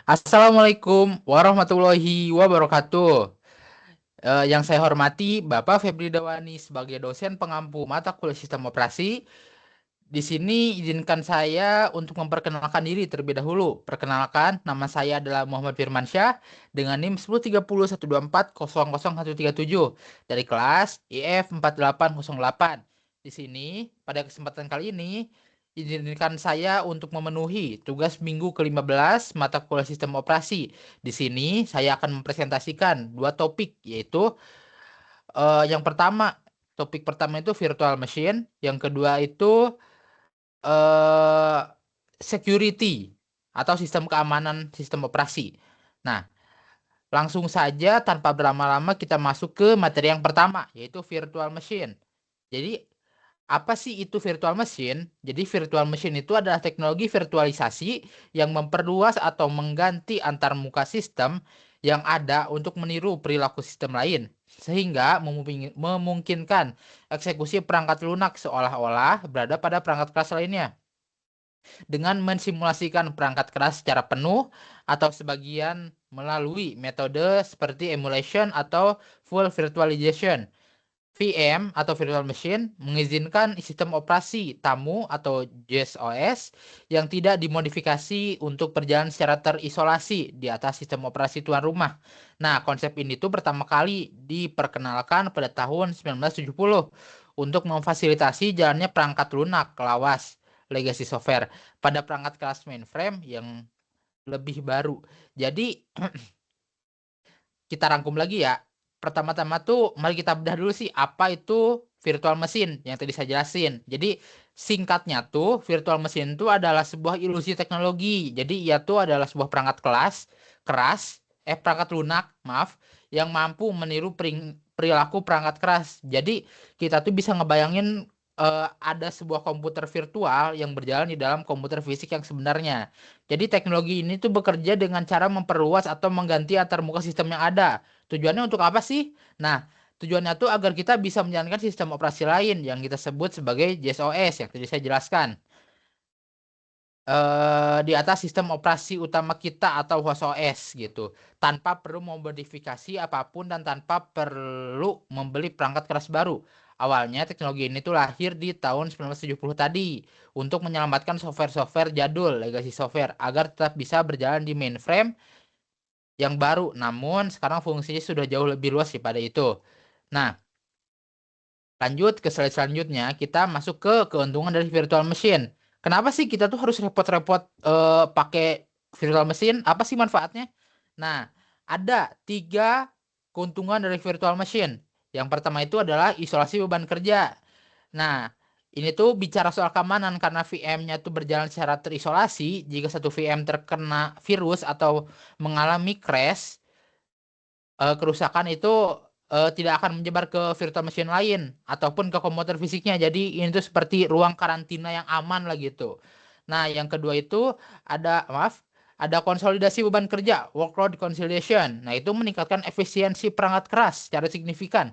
Assalamualaikum warahmatullahi wabarakatuh. Yang saya hormati Bapak Febri Dawani sebagai dosen pengampu mata kuliah sistem operasi. Di sini izinkan saya untuk memperkenalkan diri terlebih dahulu. Perkenalkan, nama saya adalah Muhammad Firmansyah dengan NIM 13012400137 dari kelas IF 4808. Di sini, pada kesempatan kali ini, izinkan saya untuk memenuhi tugas minggu ke-15 mata kuliah sistem operasi. Di sini, saya akan mempresentasikan dua topik, yaitu yang pertama, topik pertama itu virtual machine, yang kedua itu eh security atau sistem keamanan sistem operasi. Nah, langsung saja tanpa berlama-lama kita masuk ke materi yang pertama, yaitu virtual machine. Jadi, apa sih itu virtual machine? Jadi, virtual machine itu adalah teknologi virtualisasi yang memperluas atau mengganti antar muka sistem yang ada untuk meniru perilaku sistem lain, sehingga memungkinkan eksekusi perangkat lunak seolah-olah berada pada perangkat keras lainnya dengan mensimulasikan perangkat keras secara penuh atau sebagian melalui metode seperti emulation atau full virtualization. VM atau virtual machine mengizinkan sistem operasi tamu atau JSOS yang tidak dimodifikasi untuk berjalan secara terisolasi di atas sistem operasi tuan rumah. Nah, konsep ini tuh pertama kali diperkenalkan pada tahun 1970 untuk memfasilitasi jalannya perangkat lunak lawas legacy software pada perangkat kelas mainframe yang lebih baru. Jadi, kita rangkum lagi ya. Pertama-tama tuh mari kita bedah dulu sih apa itu virtual machine yang tadi saya jelasin. Jadi singkatnya tuh virtual machine itu adalah sebuah ilusi teknologi. Jadi ia tuh adalah sebuah perangkat perangkat lunak, maaf, yang mampu meniru perilaku perangkat keras. Jadi kita tuh bisa ngebayangin ada sebuah komputer virtual yang berjalan di dalam komputer fisik yang sebenarnya. Jadi teknologi ini tuh bekerja dengan cara memperluas atau mengganti antar muka sistem yang ada. Tujuannya untuk apa sih? Nah, tujuannya tuh agar kita bisa menjalankan sistem operasi lain yang kita sebut sebagai JSOS yang tadi saya jelaskan. Di atas sistem operasi utama kita atau host OS gitu. Tanpa perlu memodifikasi apapun dan tanpa perlu membeli perangkat keras baru. Awalnya teknologi ini tuh lahir di tahun 1970 tadi untuk menyelamatkan software-software jadul, legacy software, agar tetap bisa berjalan di mainframe yang baru. Namun sekarang fungsinya sudah jauh lebih luas daripada itu. Nah, lanjut ke slide selanjutnya, kita masuk ke keuntungan dari virtual machine. Kenapa sih kita tuh harus repot-repot pakai virtual machine? Apa sih manfaatnya? Nah, ada tiga keuntungan dari virtual machine. Yang pertama itu adalah isolasi beban kerja. Nah, ini tuh bicara soal keamanan karena VM-nya tuh berjalan secara terisolasi. Jika satu VM terkena virus atau mengalami crash, kerusakan itu tidak akan menyebar ke virtual machine lain ataupun ke komputer fisiknya. Jadi ini tuh seperti ruang karantina yang aman lah gitu. Nah, yang kedua itu ada konsolidasi beban kerja, workload consolidation. Nah, itu meningkatkan efisiensi perangkat keras secara signifikan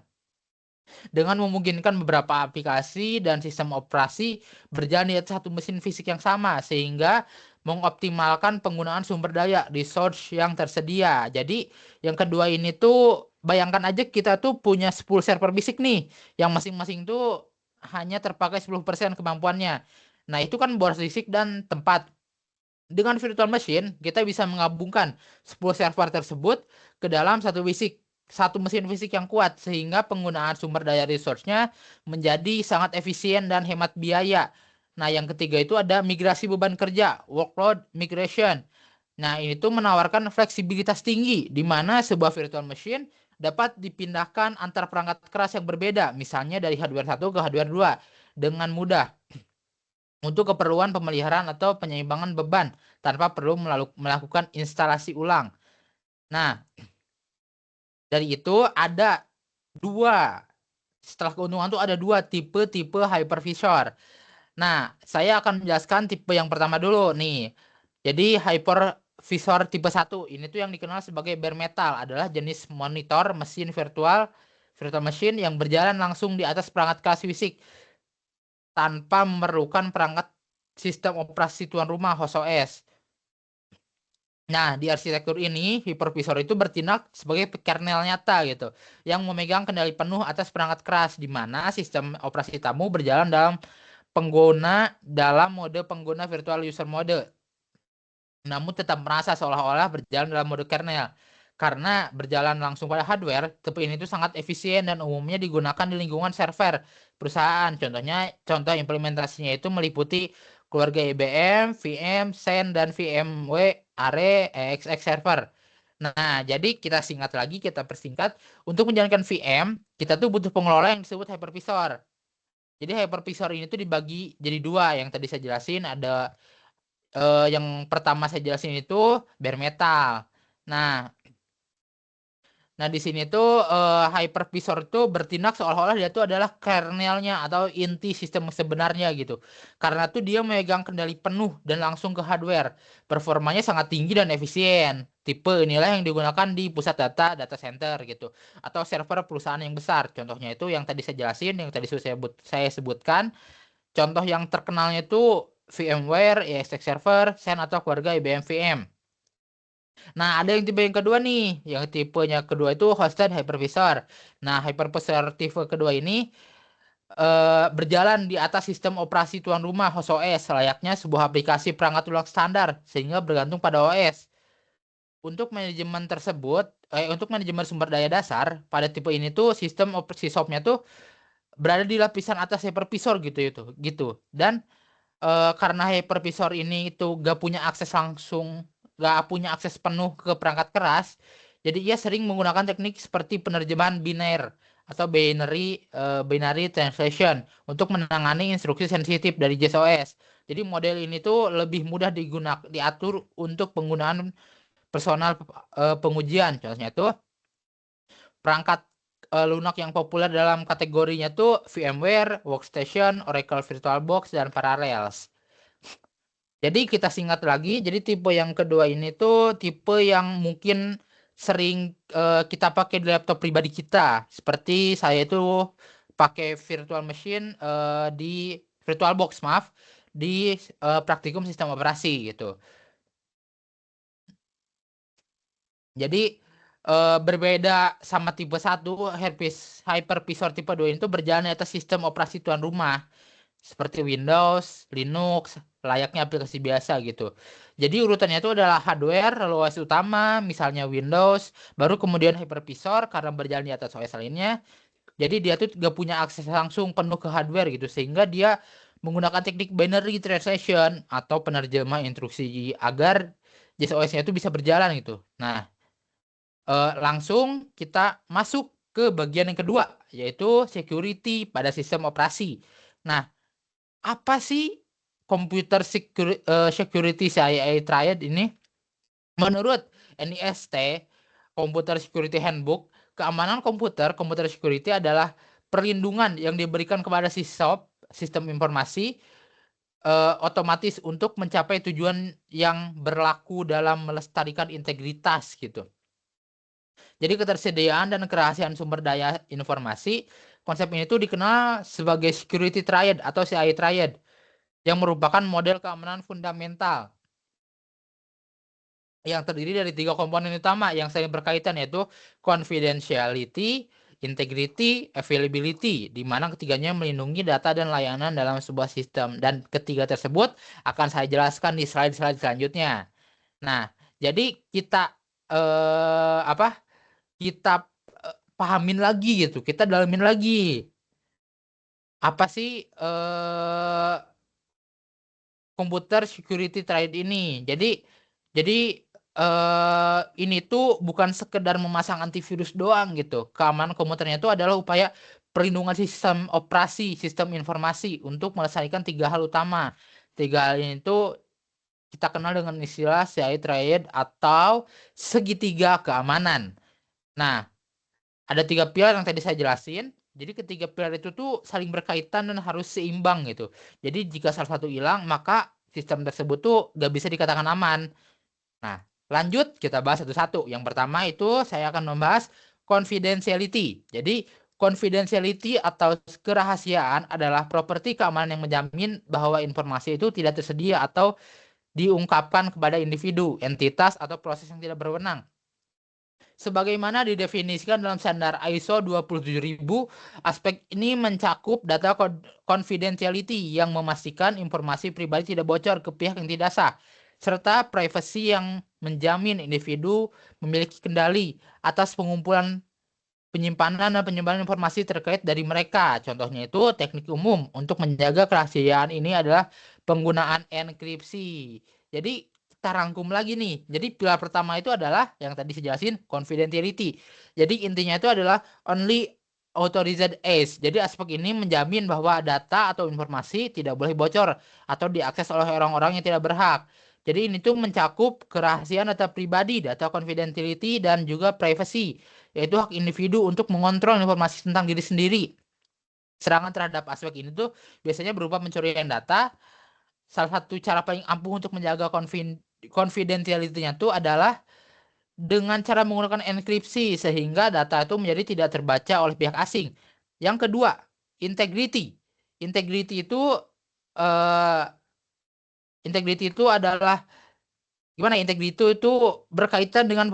dengan memungkinkan beberapa aplikasi dan sistem operasi berjalan di atas satu mesin fisik yang sama sehingga mengoptimalkan penggunaan sumber daya resource yang tersedia. Jadi yang kedua ini tuh bayangkan aja kita tuh punya 10 server fisik nih yang masing-masing tuh hanya terpakai 10% kemampuannya. Nah, itu kan boros listrik dan tempat. Dengan virtual machine, kita bisa menggabungkan 10 server tersebut ke dalam satu mesin fisik yang kuat sehingga penggunaan sumber daya resource-nya menjadi sangat efisien dan hemat biaya. Nah, yang ketiga itu ada migrasi beban kerja, workload migration. Nah, ini tuh menawarkan fleksibilitas tinggi di mana sebuah virtual machine dapat dipindahkan antar perangkat keras yang berbeda, misalnya dari hardware satu ke hardware 2 dengan mudah untuk keperluan pemeliharaan atau penyeimbangan beban tanpa perlu melakukan instalasi ulang. Nah, dari itu ada dua, setelah keuntungan itu ada dua tipe hypervisor. Nah, saya akan menjelaskan tipe yang pertama dulu nih. Jadi hypervisor tipe satu ini tuh yang dikenal sebagai bare metal adalah jenis monitor mesin virtual machine yang berjalan langsung di atas perangkat kelas fisik tanpa memerlukan perangkat sistem operasi tuan rumah host OS. Nah, di arsitektur ini, hipervisor itu bertindak sebagai kernel nyata gitu, yang memegang kendali penuh atas perangkat keras, di mana sistem operasi tamu berjalan dalam mode pengguna virtual user mode, namun tetap merasa seolah-olah berjalan dalam mode kernel. Karena berjalan langsung pada hardware, tipe ini tuh sangat efisien dan umumnya digunakan di lingkungan server perusahaan. Contoh implementasinya itu meliputi keluarga IBM, VM, Xen, dan VMware Are EXX Server. Nah, jadi kita persingkat, untuk menjalankan VM, kita tuh butuh pengelola yang disebut hypervisor. Jadi hypervisor ini tuh dibagi jadi dua, yang tadi saya jelasin ada yang pertama saya jelasin itu bare metal. Nah, di sini tuh hypervisor itu bertindak seolah-olah dia tuh adalah kernelnya atau inti sistem sebenarnya gitu. Karena tuh dia memegang kendali penuh dan langsung ke hardware. Performanya sangat tinggi dan efisien. Tipe inilah yang digunakan di pusat data center gitu. Atau server perusahaan yang besar. Contohnya itu yang tadi saya jelasin, yang tadi saya sebutkan. Contoh yang terkenalnya itu VMware, ESX Server, Xen atau keluarga IBM VM. Nah, ada yang tipe yang kedua nih. Yang tipenya kedua itu hosted hypervisor. Nah, hypervisor tipe kedua ini berjalan di atas sistem operasi tuan rumah host OS layaknya sebuah aplikasi perangkat lunak standar sehingga bergantung pada OS. Untuk manajemen sumber daya dasar pada tipe ini tuh sistem operasi softnya tuh berada di lapisan atas hypervisor gitu. Dan karena hypervisor ini itu gak punya akses penuh ke perangkat keras, jadi ia sering menggunakan teknik seperti penerjemahan biner atau binary translation untuk menangani instruksi sensitif dari JSOS. Jadi model ini tuh lebih mudah diatur untuk penggunaan personal pengujian. Contohnya tuh perangkat lunak yang populer dalam kategorinya tuh VMware, Workstation, Oracle VirtualBox, dan Parallels. Jadi kita singkat lagi, jadi tipe yang kedua ini tuh tipe yang mungkin sering kita pakai di laptop pribadi kita. Seperti saya itu pakai virtual machine di VirtualBox, maaf, di praktikum sistem operasi gitu. Jadi berbeda sama tipe 1, hypervisor tipe 2 itu berjalan di atas sistem operasi tuan rumah seperti Windows, Linux, layaknya aplikasi biasa gitu. Jadi urutannya itu adalah hardware, lalu OS utama, misalnya Windows, baru kemudian hypervisor karena berjalan di atas OS lainnya. Jadi dia tuh gak punya akses langsung penuh ke hardware gitu, sehingga dia menggunakan teknik binary translation atau penerjemah instruksi agar JSOS-nya itu bisa berjalan gitu. Nah, langsung kita masuk ke bagian yang kedua, yaitu security pada sistem operasi. Nah, apa sih security CIA Triad ini? Menurut NIST, Computer Security Handbook, keamanan computer security adalah perlindungan yang diberikan kepada sistem informasi otomatis untuk mencapai tujuan yang berlaku dalam melestarikan integritas gitu. Jadi ketersediaan dan kerahasiaan sumber daya informasi, konsep ini tuh dikenal sebagai Security Triad atau CIA Triad, yang merupakan model keamanan fundamental yang terdiri dari 3 komponen utama yang saling berkaitan, yaitu confidentiality, integrity, availability, di mana ketiganya melindungi data dan layanan dalam sebuah sistem. Dan ketiga tersebut akan saya jelaskan di slide-slide selanjutnya. Nah, jadi kita eh, apa? Kita pahamin lagi gitu, kita dalamin lagi. Apa sih komputer security triad ini? Jadi ini tuh bukan sekedar memasang antivirus doang gitu. Keamanan komputernya itu adalah upaya perlindungan sistem operasi, sistem informasi untuk melestarikan 3 hal utama. 3 hal ini tuh kita kenal dengan istilah CIA triad atau segitiga keamanan. Nah, ada 3 pilar yang tadi saya jelasin. Jadi ketiga pilar itu tuh saling berkaitan dan harus seimbang gitu. Jadi jika salah satu hilang, maka sistem tersebut tuh gak bisa dikatakan aman. Nah, lanjut kita bahas satu-satu. Yang pertama itu saya akan membahas confidentiality. Jadi confidentiality atau kerahasiaan adalah properti keamanan yang menjamin bahwa informasi itu tidak tersedia atau diungkapkan kepada individu, entitas, atau proses yang tidak berwenang. Sebagaimana didefinisikan dalam standar ISO 27000, aspek ini mencakup data confidentiality yang memastikan informasi pribadi tidak bocor ke pihak yang tidak sah, serta privacy yang menjamin individu memiliki kendali atas pengumpulan, penyimpanan, dan penyebaran informasi terkait dari mereka. Contohnya itu teknik umum untuk menjaga kerahasiaan ini adalah penggunaan enkripsi. Jadi kita rangkum lagi nih. Jadi pilar pertama itu adalah yang tadi saya jelasin, confidentiality. Jadi intinya itu adalah only authorized access. Jadi aspek ini menjamin bahwa data atau informasi tidak boleh bocor atau diakses oleh orang-orang yang tidak berhak. Jadi ini tuh mencakup kerahasiaan data pribadi, data confidentiality, dan juga privacy, yaitu hak individu untuk mengontrol informasi tentang diri sendiri. Serangan terhadap aspek ini tuh biasanya berupa pencurian data. Salah satu cara paling ampuh untuk menjaga confidentiality-nya tuh adalah dengan cara menggunakan enkripsi sehingga data itu menjadi tidak terbaca oleh pihak asing. Yang kedua, integrity. Integrity itu eh, integrity itu adalah gimana? Integrity itu berkaitan dengan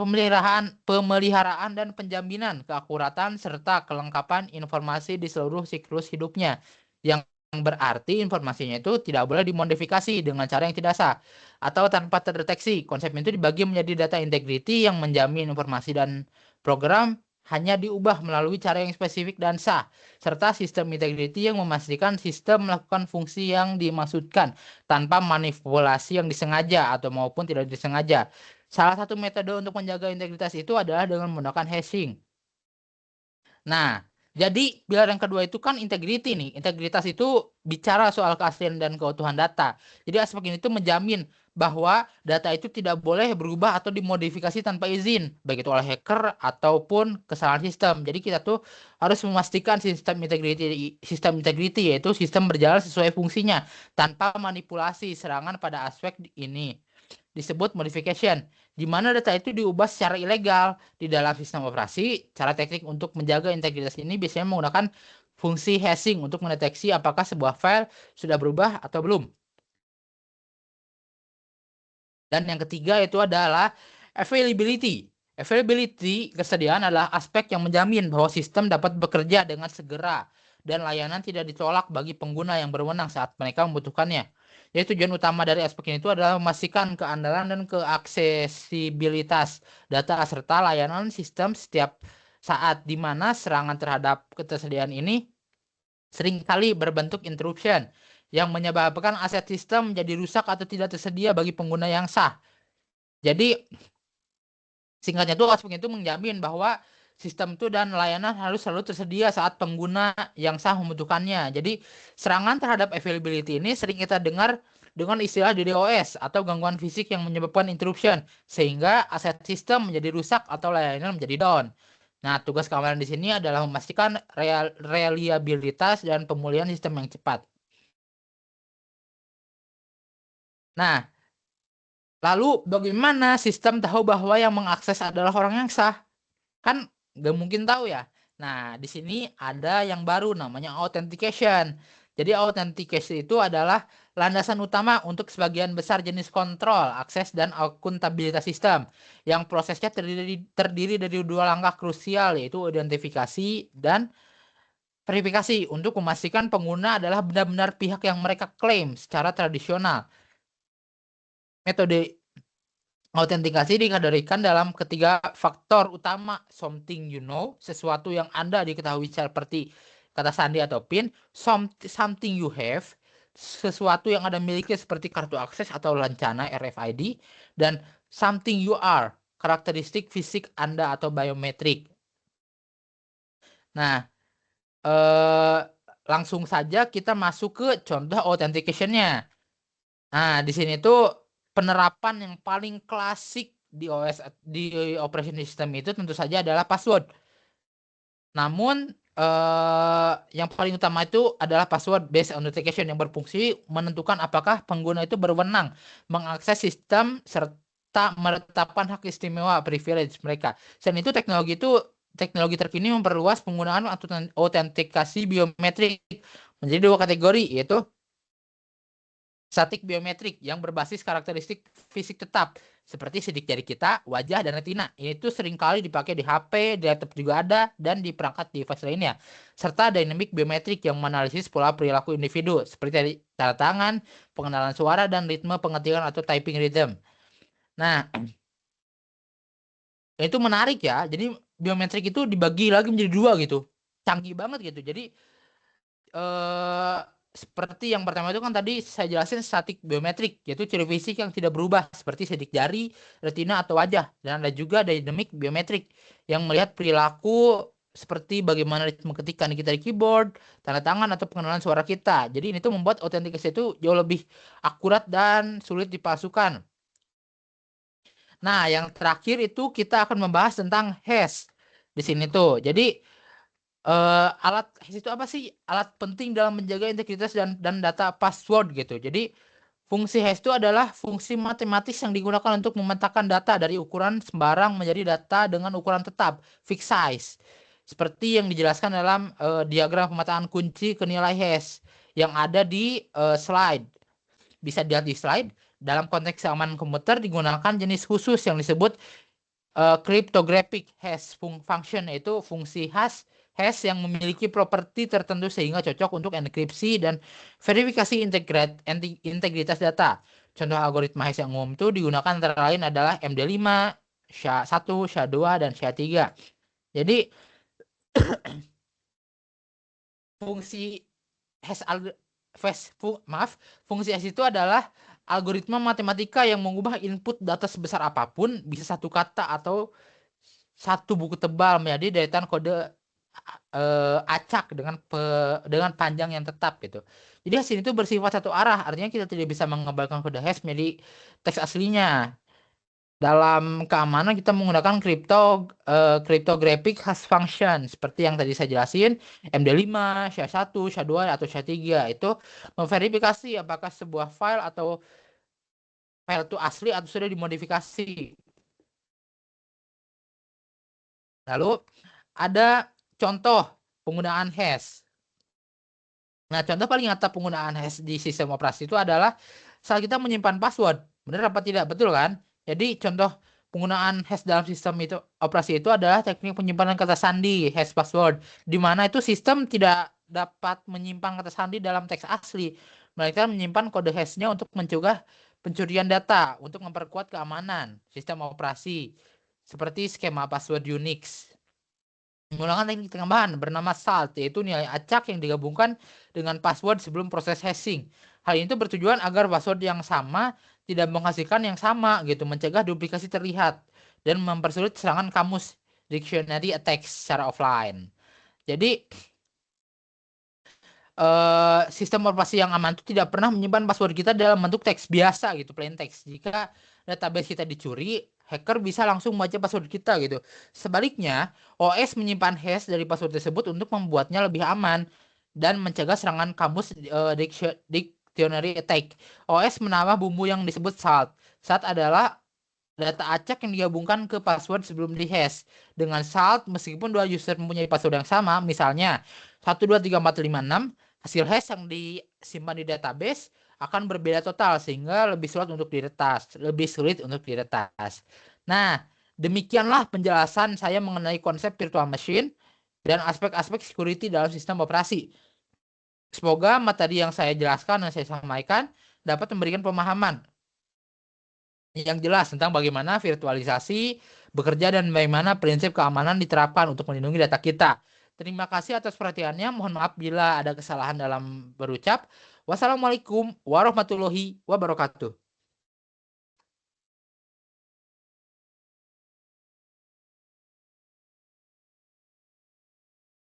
pemeliharaan dan penjaminan keakuratan serta kelengkapan informasi di seluruh siklus hidupnya. Yang berarti informasinya itu tidak boleh dimodifikasi dengan cara yang tidak sah atau tanpa terdeteksi. Konsep itu dibagi menjadi data integrity yang menjamin informasi dan program hanya diubah melalui cara yang spesifik dan sah, serta sistem integrity yang memastikan sistem melakukan fungsi yang dimaksudkan tanpa manipulasi yang disengaja atau maupun tidak disengaja. Salah satu metode untuk menjaga integritas itu adalah dengan menggunakan hashing. Nah, jadi pilar yang kedua itu kan integrity nih. Integritas itu bicara soal keaslian dan keutuhan data. Jadi aspek ini tuh menjamin bahwa data itu tidak boleh berubah atau dimodifikasi tanpa izin, baik itu oleh hacker ataupun kesalahan sistem. Jadi kita tuh harus memastikan sistem integrity yaitu sistem berjalan sesuai fungsinya tanpa manipulasi. Serangan pada aspek ini disebut modification, di mana data itu diubah secara ilegal di dalam sistem operasi. Cara teknik untuk menjaga integritas ini biasanya menggunakan fungsi hashing untuk mendeteksi apakah sebuah file sudah berubah atau belum. Dan yang ketiga itu adalah availability. Availability, kesediaan adalah aspek yang menjamin bahwa sistem dapat bekerja dengan segera dan layanan tidak ditolak bagi pengguna yang berwenang saat mereka membutuhkannya. Jadi tujuan utama dari aspek ini itu adalah memastikan keandalan dan keaksesibilitas data serta layanan sistem setiap saat, di mana serangan terhadap ketersediaan ini seringkali berbentuk interruption yang menyebabkan aset sistem menjadi rusak atau tidak tersedia bagi pengguna yang sah. Jadi singkatnya tuh aspek itu menjamin bahwa sistem itu dan layanan harus selalu tersedia saat pengguna yang sah membutuhkannya. Jadi serangan terhadap availability ini sering kita dengar dengan istilah DDoS atau gangguan fisik yang menyebabkan interruption sehingga aset sistem menjadi rusak atau layanan menjadi down. Nah, tugas keamanan di sini adalah memastikan reliabilitas dan pemulihan sistem yang cepat. Nah, lalu bagaimana sistem tahu bahwa yang mengakses adalah orang yang sah? Kan nggak mungkin tahu ya. Nah, di sini ada yang baru namanya authentication. Jadi authentication itu adalah landasan utama untuk sebagian besar jenis kontrol, akses, dan akuntabilitas sistem. Yang prosesnya terdiri dari dua langkah krusial, yaitu identifikasi dan verifikasi untuk memastikan pengguna adalah benar-benar pihak yang mereka klaim secara tradisional. Metode autentikasi dikategorikan dalam ketiga faktor utama: something you know, sesuatu yang Anda diketahui seperti kata sandi atau PIN; something you have, sesuatu yang Anda miliki seperti kartu akses atau lancana RFID; dan something you are, karakteristik fisik Anda atau biometrik. Nah, langsung saja kita masuk ke contoh authentication-nya. Nah, di sini tuh penerapan yang paling klasik di OS di operation system itu tentu saja adalah password. Namun yang paling utama itu adalah password based authentication yang berfungsi menentukan apakah pengguna itu berwenang mengakses sistem serta menetapkan hak istimewa privilege mereka. Selain itu teknologi terkini memperluas penggunaan autentikasi biometrik menjadi dua kategori, yaitu Statik biometrik yang berbasis karakteristik fisik tetap seperti sidik jari kita, wajah, dan retina. Ini tuh seringkali dipakai di HP, di laptop juga ada, dan di perangkat device lainnya. Serta dynamic biometrik yang menganalisis pola perilaku individu seperti tadi tanda tangan, pengenalan suara, dan ritme pengetikan atau typing rhythm. Nah, itu menarik ya. Jadi biometrik itu dibagi lagi menjadi dua gitu. Canggih banget gitu. Jadi eh seperti yang pertama itu kan tadi saya jelasin statik biometrik, yaitu ciri fisik yang tidak berubah seperti sidik jari, retina atau wajah. Dan ada juga dynamic biometrik yang melihat perilaku seperti bagaimana ritme ketikan kita di keyboard, tanda tangan atau pengenalan suara kita. Jadi ini tuh membuat autentikasi itu jauh lebih akurat dan sulit dipalsukan. Nah, yang terakhir itu kita akan membahas tentang hash di sini tuh. Jadi alat hash itu apa sih? Alat penting dalam menjaga integritas dan data password gitu. Jadi fungsi hash itu adalah fungsi matematis yang digunakan untuk memetakan data dari ukuran sembarang menjadi data dengan ukuran tetap, fixed size. Seperti yang dijelaskan dalam diagram pemetaan kunci ke nilai hash yang ada di slide. Bisa dilihat di slide. Dalam konteks keamanan komputer digunakan jenis khusus yang disebut cryptographic hash function, yaitu fungsi hash yang memiliki properti tertentu sehingga cocok untuk enkripsi dan verifikasi integritas data. Contoh algoritma hash yang umum itu digunakan antara lain adalah MD5, SHA-1, SHA-2, dan SHA-3. Jadi fungsi hash fungsi hash itu adalah algoritma matematika yang mengubah input data sebesar apapun, bisa satu kata atau satu buku tebal menjadi deretan kode acak dengan panjang yang tetap gitu. Jadi hash itu bersifat satu arah, artinya kita tidak bisa mengembalikan kode hash menjadi teks aslinya. Dalam keamanan kita menggunakan cryptographic hash function seperti yang tadi saya jelasin, MD5, SHA-1, SHA-2 atau SHA-3 itu memverifikasi apakah sebuah file itu asli atau sudah dimodifikasi. Lalu ada contoh penggunaan hash. Nah, contoh paling nyata penggunaan hash di sistem operasi itu adalah saat kita menyimpan password. Benar apa tidak? Betul kan? Jadi contoh penggunaan hash dalam sistem itu operasi itu adalah teknik penyimpanan kata sandi, hash password, di mana itu sistem tidak dapat menyimpan kata sandi dalam teks asli, melainkan menyimpan kode hashnya untuk mencegah pencurian data, untuk memperkuat keamanan sistem operasi, seperti skema password Unix. Menggunakan teknik tambahan bernama salt, yaitu nilai acak yang digabungkan dengan password sebelum proses hashing. Hal ini bertujuan agar password yang sama tidak menghasilkan yang sama gitu, mencegah duplikasi terlihat dan mempersulit serangan kamus dictionary attacks secara offline. Jadi sistem operasi yang aman itu tidak pernah menyimpan password kita dalam bentuk teks biasa gitu, plain text. Jika database kita dicuri, hacker bisa langsung membaca password kita gitu. Sebaliknya, OS menyimpan hash dari password tersebut untuk membuatnya lebih aman dan mencegah serangan kamus dictionary attack. OS menambah bumbu yang disebut salt. Salt adalah data acak yang digabungkan ke password sebelum dihash. Dengan salt, meskipun dua user mempunyai password yang sama, misalnya 123456, hasil hash yang disimpan di database akan berbeda total sehingga lebih sulit untuk diretas. Nah, demikianlah penjelasan saya mengenai konsep virtual machine dan aspek-aspek security dalam sistem operasi. Semoga materi yang saya jelaskan dan saya sampaikan dapat memberikan pemahaman yang jelas tentang bagaimana virtualisasi bekerja dan bagaimana prinsip keamanan diterapkan untuk melindungi data kita. Terima kasih atas perhatiannya. Mohon maaf bila ada kesalahan dalam berucap. Wassalamualaikum warahmatullahi wabarakatuh.